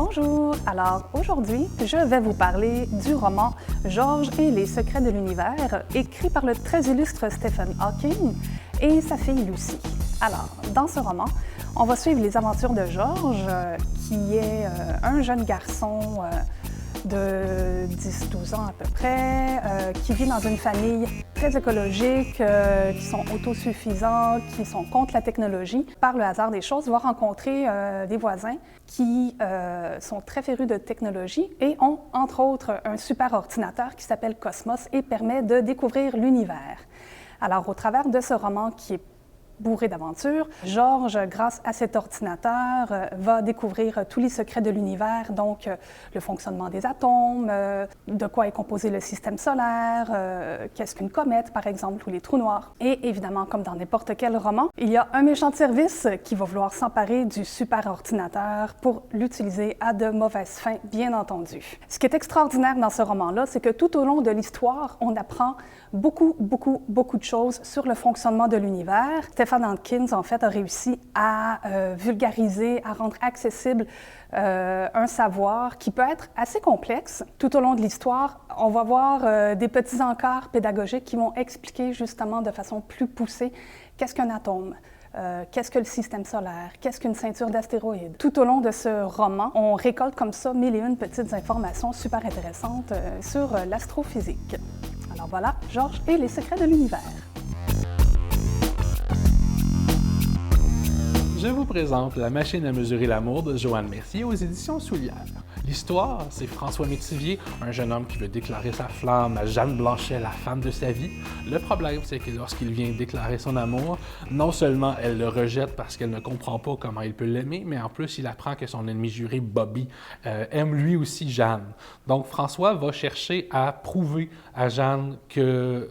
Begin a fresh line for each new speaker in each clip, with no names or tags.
Bonjour! Alors aujourd'hui, je vais vous parler du roman Georges et les secrets de l'univers, écrit par le très illustre Stephen Hawking et sa fille Lucy. Alors, dans ce roman, on va suivre les aventures de Georges, qui est un jeune garçon de 10-12 ans à peu près, qui vit dans une famille très écologique, qui sont autosuffisants, qui sont contre la technologie. Par le hasard des choses, va rencontrer des voisins qui sont très férus de technologie et ont, entre autres, un super ordinateur qui s'appelle Cosmos et permet de découvrir l'univers. Alors, au travers de ce roman qui est bourré d'aventures, Georges, grâce à cet ordinateur, va découvrir tous les secrets de l'univers, donc le fonctionnement des atomes, de quoi est composé le système solaire, qu'est-ce qu'une comète, par exemple, ou les trous noirs. Et évidemment, comme dans n'importe quel roman, il y a un méchant de service qui va vouloir s'emparer du super ordinateur pour l'utiliser à de mauvaises fins, bien entendu. Ce qui est extraordinaire dans ce roman-là, c'est que tout au long de l'histoire, on apprend beaucoup de choses sur le fonctionnement de l'univers. Stephen Hawking, en fait, a réussi à vulgariser, à rendre accessible un savoir qui peut être assez complexe. Tout au long de l'histoire, on va voir des petits encarts pédagogiques qui vont expliquer justement de façon plus poussée qu'est-ce qu'un atome, qu'est-ce que le système solaire, qu'est-ce qu'une ceinture d'astéroïdes. Tout au long de ce roman, on récolte comme ça mille et une petites informations super intéressantes sur l'astrophysique. Alors voilà, Georges et les secrets de l'univers.
Je vous présente La machine à mesurer l'amour de Joanne Mercier aux éditions Soulières. L'histoire, c'est François Métivier, un jeune homme qui veut déclarer sa flamme à Jeanne Blanchet, la femme de sa vie. Le problème, c'est que lorsqu'il vient déclarer son amour, non seulement elle le rejette parce qu'elle ne comprend pas comment il peut l'aimer, mais en plus, il apprend que son ennemi juré, Bobby, aime lui aussi Jeanne. Donc, François va chercher à prouver à Jeanne que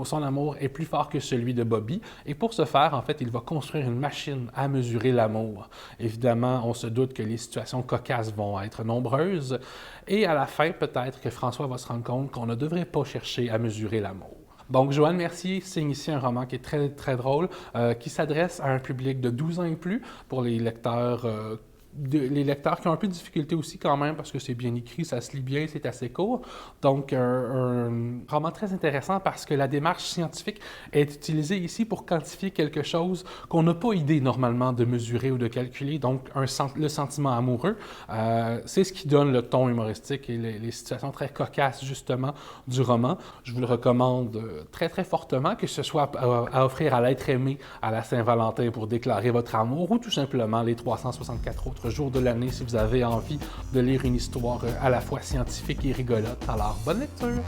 son amour est plus fort que celui de Bobby. Et pour ce faire, en fait, il va construire une machine à mesurer l'amour. Évidemment, on se doute que les situations cocasses vont être nombreuses. Et à la fin, peut-être que François va se rendre compte qu'on ne devrait pas chercher à mesurer l'amour. Donc, Joanne Mercier signe ici un roman qui est très drôle, qui s'adresse à un public de 12 ans et plus pour les lecteurs qui ont un peu de difficulté aussi quand même parce que c'est bien écrit, ça se lit bien, c'est assez court. Donc, un roman très intéressant parce que la démarche scientifique est utilisée ici pour quantifier quelque chose qu'on n'a pas idée normalement de mesurer ou de calculer. Donc, le sentiment amoureux, c'est ce qui donne le ton humoristique et les situations très cocasses justement du roman. Je vous le recommande très fortement, que ce soit à offrir à l'être aimé à la Saint-Valentin pour déclarer votre amour ou tout simplement les 364 autres jours de l'année si vous avez envie de lire une histoire à la fois scientifique et rigolote. Alors, bonne lecture!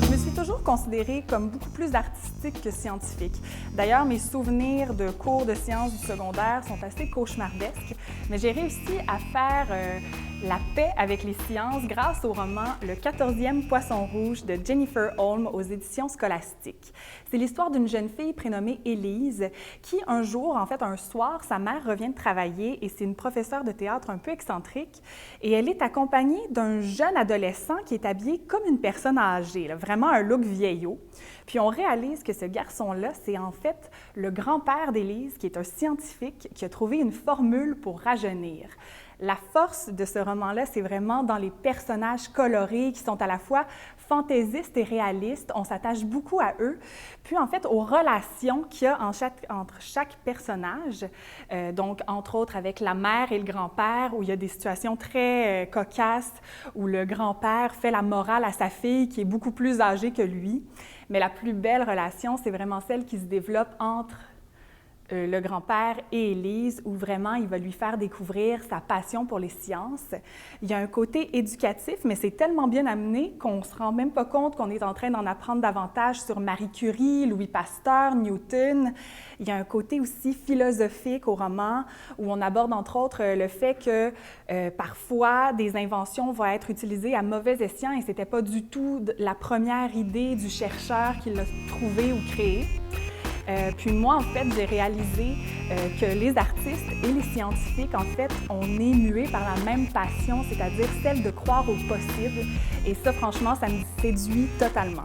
Je me suis toujours considérée comme beaucoup plus artistique que scientifique. D'ailleurs, mes souvenirs de cours de sciences du secondaire sont assez cauchemardesques, mais j'ai réussi à faire la paix avec les sciences grâce au roman Le 14e poisson rouge de Jennifer Holm aux éditions Scholastique. C'est l'histoire d'une jeune fille prénommée Élise qui, un jour, en fait un soir, sa mère revient de travailler et c'est une professeure de théâtre un peu excentrique et elle est accompagnée d'un jeune adolescent qui est habillé comme une personne âgée, là, vraiment un look vieillot. Puis on réalise que ce garçon-là, c'est en fait le grand-père d'Élise qui est un scientifique qui a trouvé une formule pour rajeunir. La force de ce roman-là, c'est vraiment dans les personnages colorés qui sont à la fois fantaisistes et réalistes. On s'attache beaucoup à eux. Puis, en fait, aux relations qu'il y a entre chaque personnage. Donc, entre autres, avec la mère et le grand-père, où il y a des situations très cocasses, où le grand-père fait la morale à sa fille, qui est beaucoup plus âgée que lui. Mais la plus belle relation, c'est vraiment celle qui se développe entre le grand-père et Élise, où vraiment il va lui faire découvrir sa passion pour les sciences. Il y a un côté éducatif, mais c'est tellement bien amené qu'on ne se rend même pas compte qu'on est en train d'en apprendre davantage sur Marie Curie, Louis Pasteur, Newton. Il y a un côté aussi philosophique au roman, où on aborde entre autres le fait que parfois des inventions vont être utilisées à mauvais escient et ce n'était pas du tout la première idée du chercheur qui l'a trouvée ou créée. Puis moi, en fait, j'ai réalisé que les artistes et les scientifiques, en fait, on est mués par la même passion, c'est-à-dire celle de croire au possible. Et ça, franchement, ça me séduit totalement.